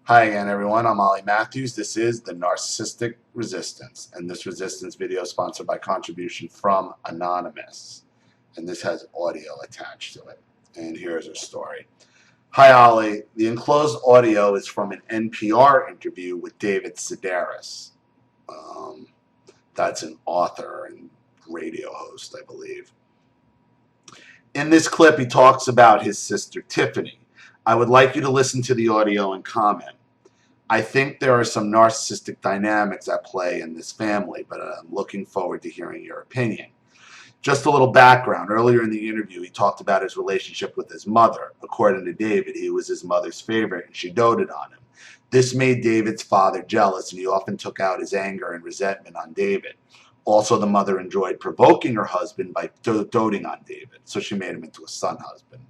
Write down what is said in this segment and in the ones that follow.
Hi again, everyone. I'm Ollie Matthews. This is the Narcissistic Resistance, and this resistance video is sponsored by contribution from Anonymous, and this has audio attached to it. And here's her story. Hi, Ollie. The enclosed audio is from an NPR interview with David Sedaris. That's an author and radio host, I believe. In this clip, he talks about his sister Tiffany. I would like you to listen to the audio and comment. I think there are some narcissistic dynamics at play in this family, but I'm looking forward to hearing your opinion. Just a little background. Earlier in the interview, he talked about his relationship with his mother. According to David, he was his mother's favorite, and she doted on him. This made David's father jealous, and he often took out his anger and resentment on David. Also, the mother enjoyed provoking her husband by doting on David, so she made him into a son husband.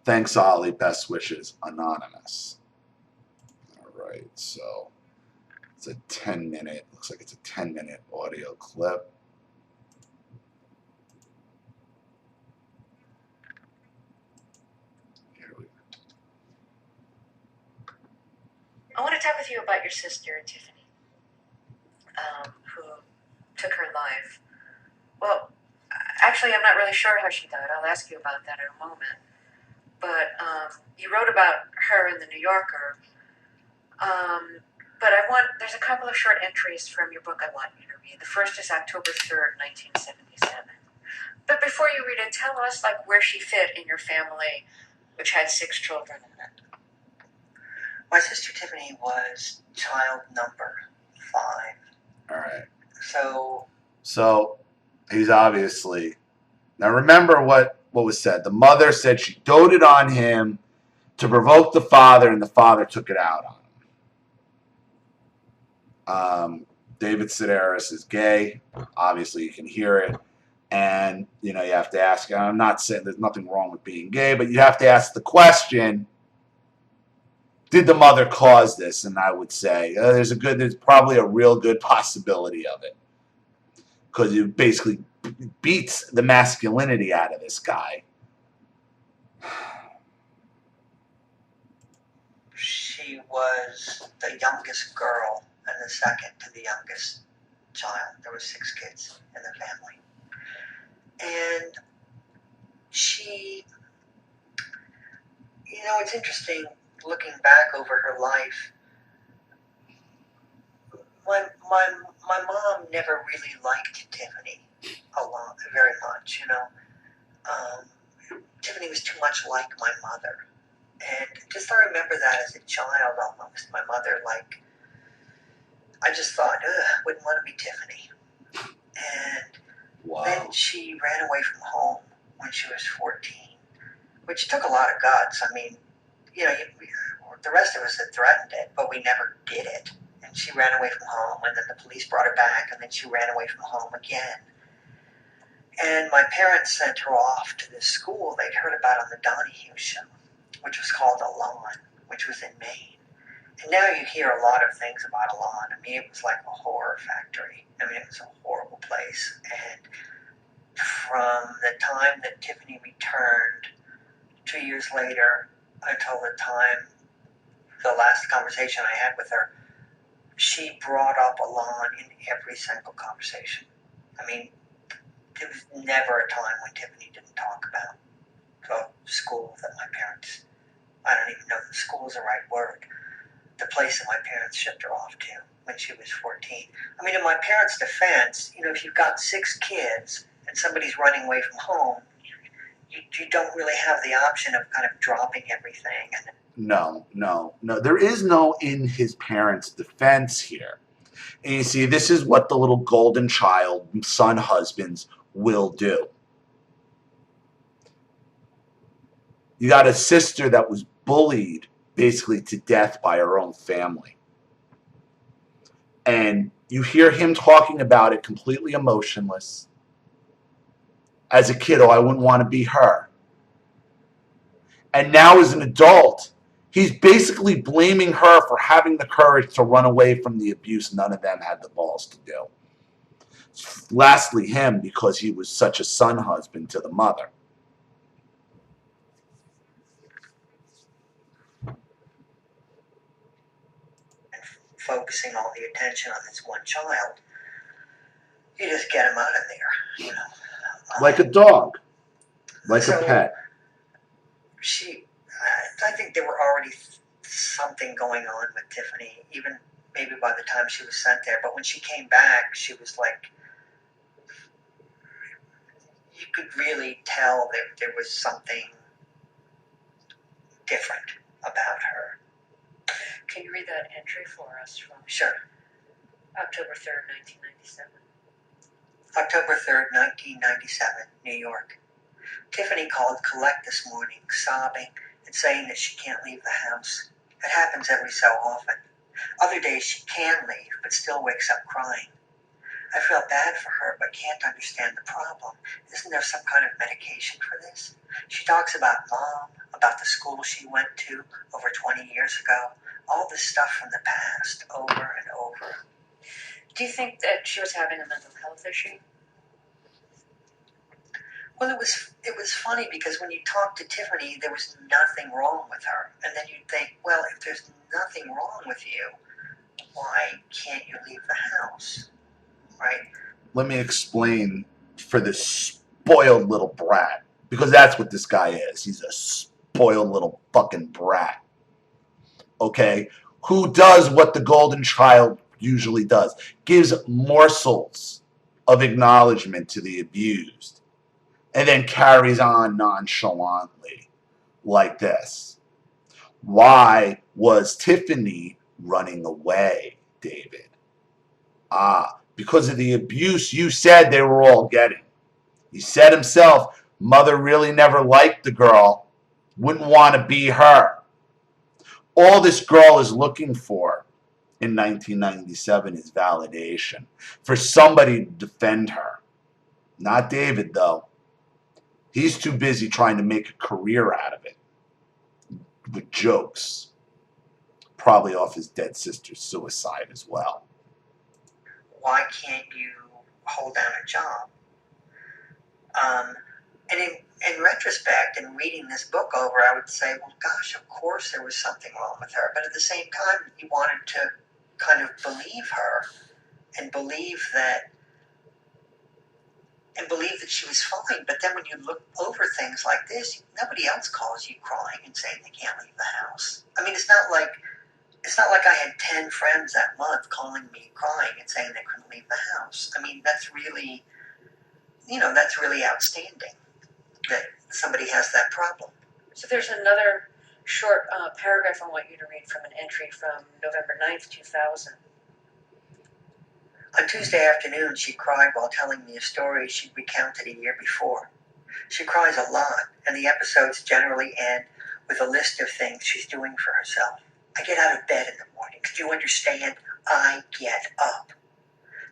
Thanks, Ollie. Best wishes, Anonymous. All right, so it's a 10-minute, looks like it's a 10-minute audio clip. Here we go. I want to talk with you about your sister, Tiffany, who took her life. Well, actually, I'm not really sure how she died. I'll ask you about that in a moment. But you wrote about her in the New Yorker. But there's a couple of short entries from your book I want you to read. The first is October 3rd, 1977. But before you read it, tell us where she fit in your family, which had 6 children in it. My sister Tiffany was child number 5. All right. So he's obviously, now remember what was said. The mother said she doted on him to provoke the father, and the father took it out on him. David Sedaris is gay. Obviously, you can hear it. And, you have to ask, I'm not saying there's nothing wrong with being gay, but you have to ask the question, did the mother cause this? And I would say there's probably a real good possibility of it. Because it basically beats the masculinity out of this guy. She was the youngest girl and the second to the youngest child. There were 6 kids in the family. And she, it's interesting looking back over her life. My mom never really liked Tiffany very much, Tiffany was too much like my mother. And just I remember that as a child almost. My mother, I just thought, wouldn't want to be Tiffany. And wow. Then she ran away from home when she was 14, which took a lot of guts. I mean, the rest of us had threatened it, but we never did it. And she ran away from home, and then the police brought her back, and then she ran away from home again. And my parents sent her off to this school they'd heard about on the Donahue show, which was called Alon, which was in Maine. And now you hear a lot of things about Alon. I mean, it was like a horror factory. I mean, it was a horrible place. And from the time that Tiffany returned, 2 years later, until the last conversation I had with her, she brought up Alon in every single conversation. I mean, there was never a time when Tiffany didn't talk about the school that my parents, I don't even know if the school is the right word, the place that my parents shipped her off to when she was 14. I mean, in my parents' defense, if you've got 6 kids and somebody's running away from home, you don't really have the option of kind of dropping everything. No. There is no in his parents' defense here. And you see, this is what the little golden child, son husbands will do. You got a sister that was bullied basically to death by her own family. And you hear him talking about it completely emotionless. As a kid, I wouldn't want to be her. And now as an adult, he's basically blaming her for having the courage to run away from the abuse none of them had the balls to do. Lastly, him, because he was such a son husband to the mother. focusing all the attention on this one child, you just get him out of there, you know. Like a dog, like So a pet. I think there were already something going on with Tiffany, even maybe by the time she was sent there. But when she came back, she was like, you could really tell that there was something different about her. Can you read that entry for us from Sure. October 3rd, 1997? October 3rd, 1997, New York. Tiffany called Collect this morning, sobbing and saying that she can't leave the house. It happens every so often. Other days she can leave, but still wakes up crying. I felt bad for her, but can't understand the problem. Isn't there some kind of medication for this? She talks about mom, about the school she went to over 20 years ago, all this stuff from the past, over and over. Do you think that she was having a mental health issue? Well, it was funny because when you talk to Tiffany, there was nothing wrong with her. And then you'd think, well, if there's nothing wrong with you, why can't you leave the house? Right? Let me explain for this spoiled little brat, because that's what this guy is. He's a spoiled little fucking brat. Okay? Who does what the golden child usually does? Gives morsels of acknowledgement to the abused. And then carries on nonchalantly like this. Why was Tiffany running away, David? Because of the abuse you said they were all getting. He said himself, mother really never liked the girl, wouldn't want to be her. All this girl is looking for in 1997 is validation, for somebody to defend her. Not David, though. He's too busy trying to make a career out of it with jokes. Probably off his dead sister's suicide as well. Why can't you hold down a job? And in retrospect, and reading this book over, I would say, well, gosh, of course there was something wrong with her. But at the same time, you wanted to kind of believe her and believe that she was fine. But then when you look over things like this, nobody else calls you crying and saying they can't leave the house. I mean, it's not like I had 10 friends that month calling me crying and saying they couldn't leave the house. I mean, that's really outstanding that somebody has that problem. So there's another short paragraph I want you to read from an entry from November 9th, 2000. On Tuesday afternoon, she cried while telling me a story she'd recounted a year before. She cries a lot, and the episodes generally end with a list of things she's doing for herself. I get out of bed in the morning. Could you understand? I get up.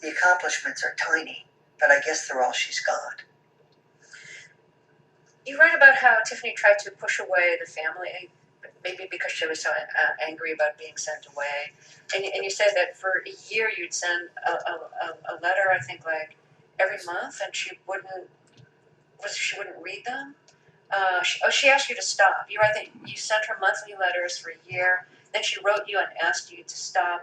The accomplishments are tiny, but I guess they're all she's got. You write about how Tiffany tried to push away the family, maybe because she was so angry about being sent away. And you said that for a year you'd send a letter, I think, like every month, and she wouldn't read them. She asked you to stop. You write that you sent her monthly letters for a year. Then she wrote you and asked you to stop.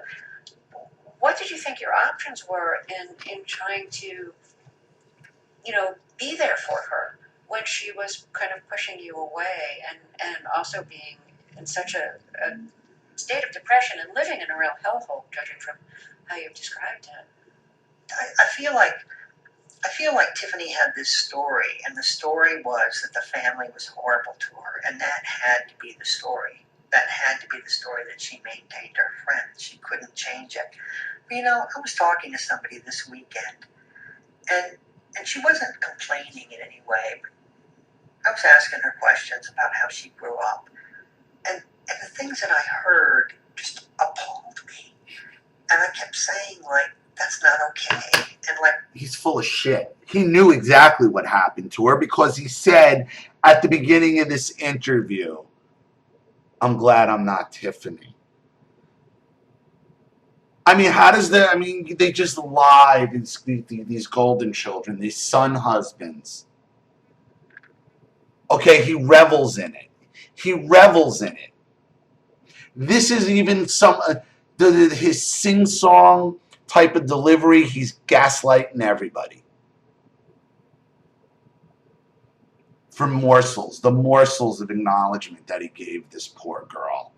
What did you think your options were in trying to, be there for her when she was kind of pushing you away and also being in such a state of depression and living in a real hellhole, judging from how you've described it? I feel like Tiffany had this story, and the story was that the family was horrible to her, and that had to be the story. That had to be the story that she maintained her friends. She couldn't change it. But, I was talking to somebody this weekend, and she wasn't complaining in any way, but I was asking her questions about how she grew up. And the things that I heard just appalled me. And I kept saying, that's not okay. And he's full of shit. He knew exactly what happened to her because he said at the beginning of this interview, I'm glad I'm not Tiffany. I mean, they just lie, these golden children, these son husbands. Okay, he revels in it. This is even his sing-song type of delivery, he's gaslighting everybody. For morsels, the morsels of acknowledgement that he gave this poor girl.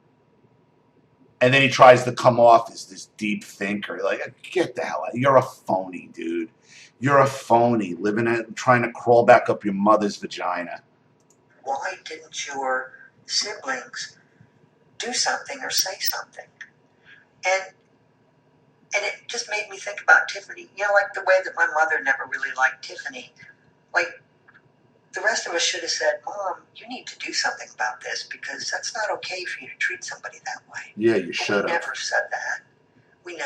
And then he tries to come off as this deep thinker. Like, get the hell out. You're a phony, dude. You're a phony, trying to crawl back up your mother's vagina. Why didn't your siblings do something or say something? And it just made me think about Tiffany. You know, like the way that my mother never really liked Tiffany. Like, the rest of us should have said, Mom, you need to do something about this because that's not okay for you to treat somebody that way. Yeah, you should have. We never said that. We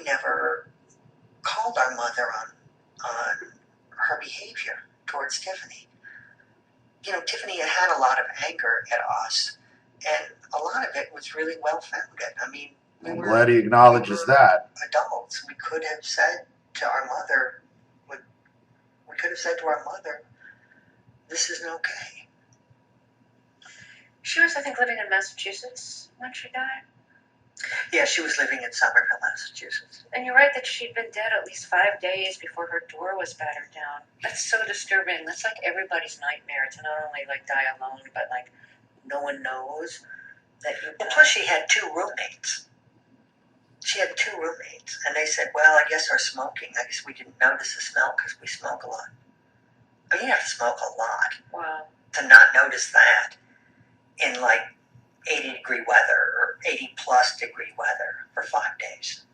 never called our mother on her behavior towards Tiffany. You know, Tiffany had a lot of anger at us, and a lot of it was really well-founded. I mean, I'm glad he acknowledges that. Adults, we could have said to our mother, this isn't okay. She was, I think, living in Massachusetts when she died. Yeah, she was living in Somerville, Massachusetts. And you're right that she'd been dead at least 5 days before her door was battered down. That's so disturbing. That's like everybody's nightmare to not only like die alone, but like no one knows that you died. And plus she had two roommates. And they said, well, I guess our smoking, I guess we didn't notice the smell because we smoke a lot. I mean, you have to smoke a lot. Wow. To not notice that in like 80-degree weather or 80-plus degree weather for 5 days.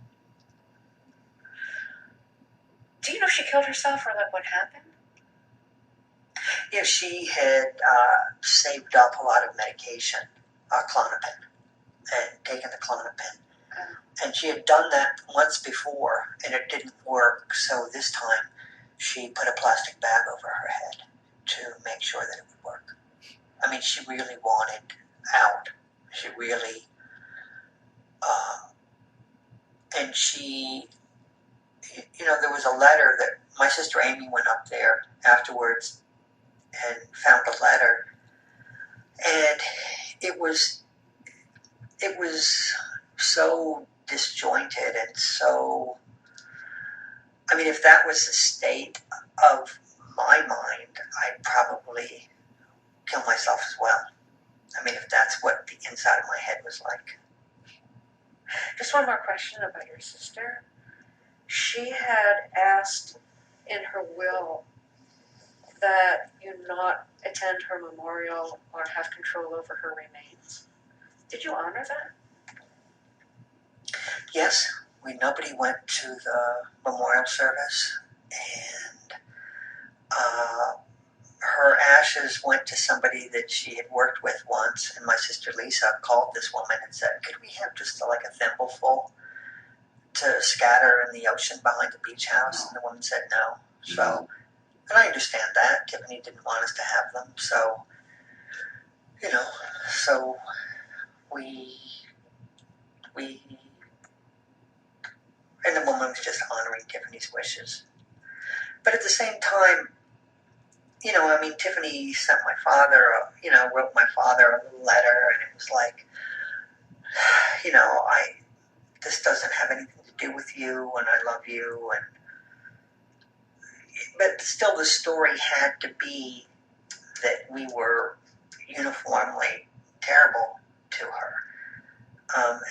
Do you know if she killed herself or like what happened? Yeah, she had saved up a lot of medication, Klonopin, and taken the Klonopin. And she had done that once before, and it didn't work, so this time she put a plastic bag over her head to make sure that it would work. I mean, she really wanted out. She really, and she, you know, there was a letter that my sister Amy went up there afterwards and found a letter, and it was so disjointed and so, I mean, if that was the state of my mind, I'd probably kill myself as well. I mean, if that's what the inside of my head was like. Just one more question about your sister. She had asked in her will that you not attend her memorial or have control over her remains. Did you honor that? Yes, nobody went to the memorial service, and her ashes went to somebody that she had worked with once, and my sister Lisa called this woman and said, could we have just like a thimbleful to scatter in the ocean behind the beach house? And the woman said no. So, and I understand that. Tiffany didn't want us to have them, so, you know, so we and the woman was just honoring Tiffany's wishes. But at the same time, you know, I mean, Tiffany sent my father, wrote my father a little letter, and it was like, you know, this doesn't have anything to do with you, and I love you, but still the story had to be that we were uniformly terrible to her.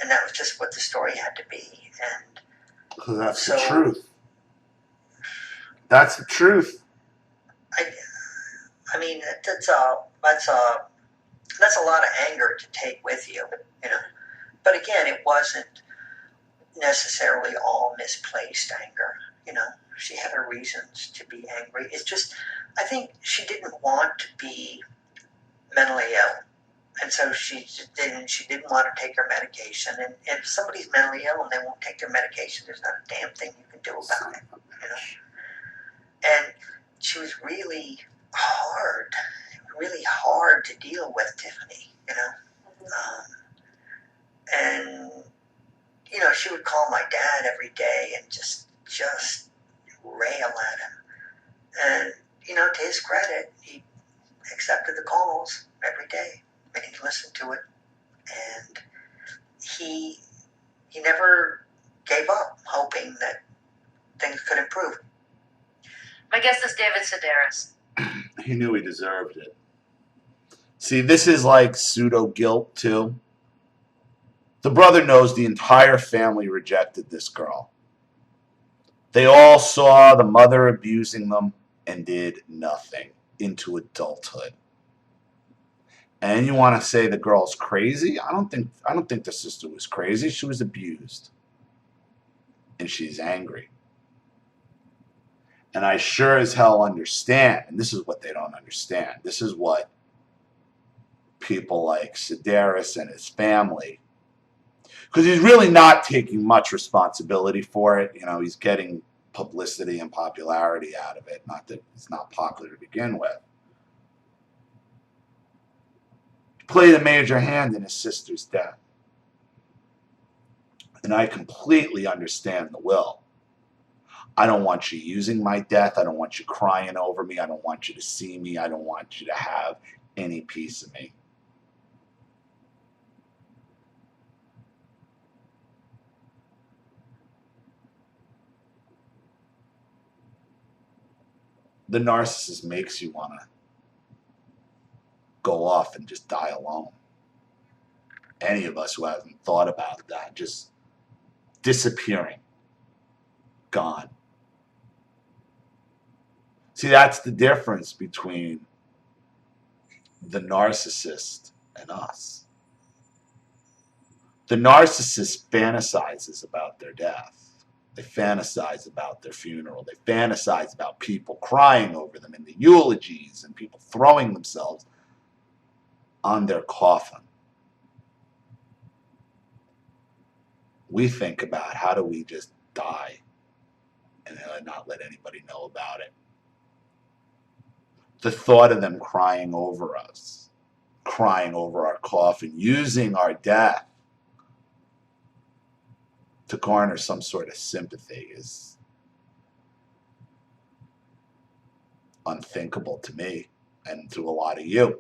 And that was just what the story had to be. And that's the truth. That's the truth. I mean, that's a lot of anger to take with you, you know. But again, it wasn't necessarily all misplaced anger, you know. She had her reasons to be angry. It's just, I think she didn't want to be mentally ill. And so she didn't want to take her medication. And if somebody's mentally ill and they won't take their medication, there's not a damn thing you can do about it, you know. And she was really hard to deal with, Tiffany, you know. And, you know, she would call my dad every day and just rail at him. And, you know, to his credit, he accepted the calls every day and he listened to it. And he he never gave up, hoping that things could improve. My guess is David Sedaris. He knew he deserved it. See, this is like pseudo guilt too. The brother knows the entire family rejected this girl. They all saw the mother abusing them and did nothing into adulthood. And you want to say the girl's crazy? I don't think the sister was crazy. She was abused. And she's angry. And I sure as hell understand, and this is what they don't understand. This is what people like Sedaris and his family, because he's really not taking much responsibility for it. You know, he's getting publicity and popularity out of it. Not that it's not popular to begin with. He played a major hand in his sister's death. And I completely understand the will. I don't want you using my death. I don't want you crying over me. I don't want you to see me. I don't want you to have any piece of me. The narcissist makes you want to go off and just die alone. Any of us who haven't thought about that, just disappearing, gone. See, that's the difference between the narcissist and us. The narcissist fantasizes about their death. They fantasize about their funeral. They fantasize about people crying over them in the eulogies and people throwing themselves on their coffin. We think about how do we just die and not let anybody know about it. The thought of them crying over us, crying over our coffin, using our death to garner some sort of sympathy is unthinkable to me and to a lot of you.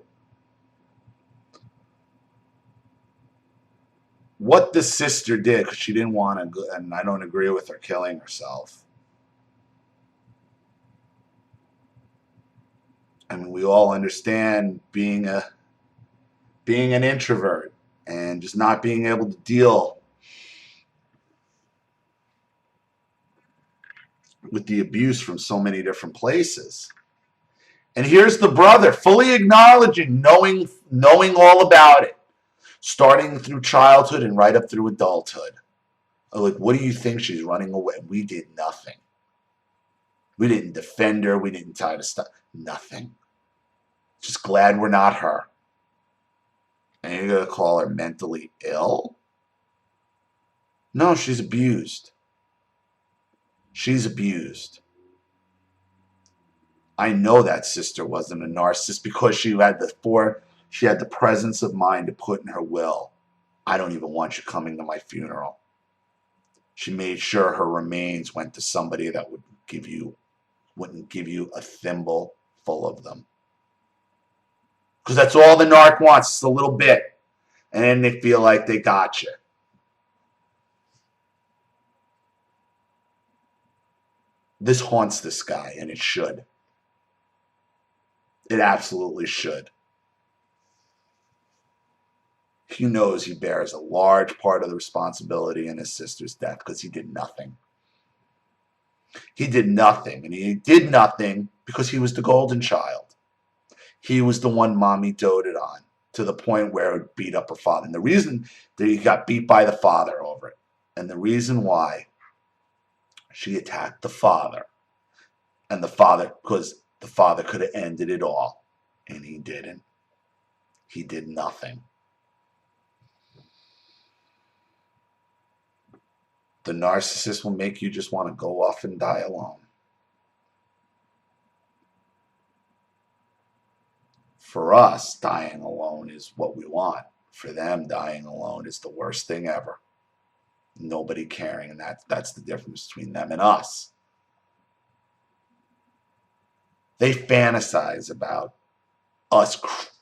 What the sister did, because she didn't want to, and I don't agree with her killing herself. I mean, we all understand being an introvert and just not being able to deal with the abuse from so many different places. And here's the brother fully acknowledging, knowing all about it, starting through childhood and right up through adulthood. Like, what do you think she's running away? We did nothing. We didn't defend her. We didn't try to stop. Nothing. Just glad we're not her. And you're going to call her mentally ill? No, she's abused. She's abused. I know that sister wasn't a narcissist because she had the presence of mind to put in her will, I don't even want you coming to my funeral. She made sure her remains went to somebody that wouldn't give you a thimble full of them. Because that's all the narc wants, just a little bit. And then they feel like they got you. This haunts this guy, and it should. It absolutely should. He knows he bears a large part of the responsibility in his sister's death because he did nothing. He did nothing, and he did nothing because he was the golden child. He was the one mommy doted on to the point where it beat up her father. And the reason that he got beat by the father over it, and the reason why she attacked the father, and the father, because the father could have ended it all, and he didn't. He did nothing. The narcissist will make you just want to go off and die alone. For us, dying alone is what we want. For them, dying alone is the worst thing ever. Nobody caring, and that's the difference between them and us. They fantasize about us,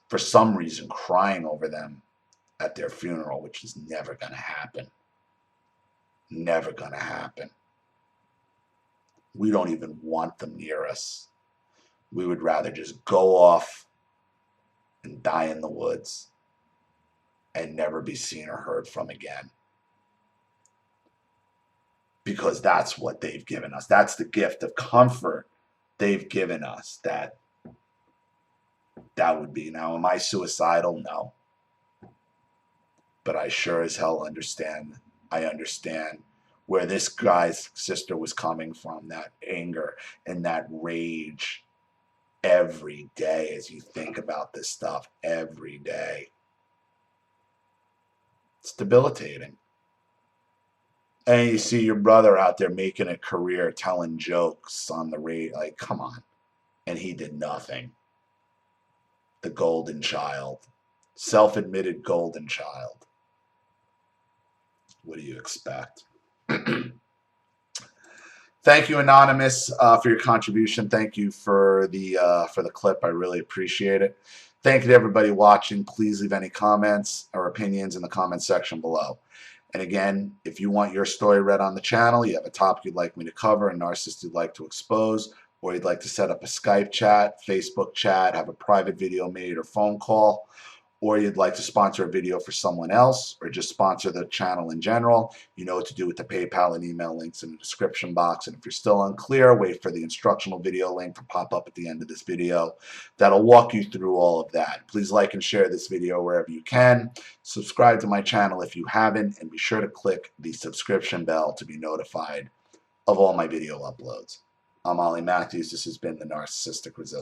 for some reason, crying over them at their funeral, which is never going to happen. Never going to happen. We don't even want them near us. We would rather just go off and die in the woods and never be seen or heard from again. Because that's what they've given us. That's the gift of comfort they've given us. That would be. Now, am I suicidal? No. But I sure as hell understand. I understand where this guy's sister was coming from, that anger and that rage every day as you think about this stuff every day. It's debilitating. And you see your brother out there making a career telling jokes on the radio. Like, come on. And he did nothing. The golden child. Self-admitted golden child. What do you expect? Thank you, Anonymous, for your contribution. Thank you for the clip. I really appreciate it. Thank you to everybody watching. Please leave any comments or opinions in the comment section below. And again, if you want your story read on the channel, you have a topic you'd like me to cover, a narcissist you'd like to expose, or you'd like to set up a Skype chat, Facebook chat, have a private video made or phone call, or you'd like to sponsor a video for someone else, or just sponsor the channel in general, you know what to do with the PayPal and email links in the description box. And if you're still unclear, wait for the instructional video link to pop up at the end of this video. That'll walk you through all of that. Please like and share this video wherever you can. Subscribe to my channel if you haven't, and be sure to click the subscription bell to be notified of all my video uploads. I'm Ollie Matthews. This has been the Narcissistic Resistance.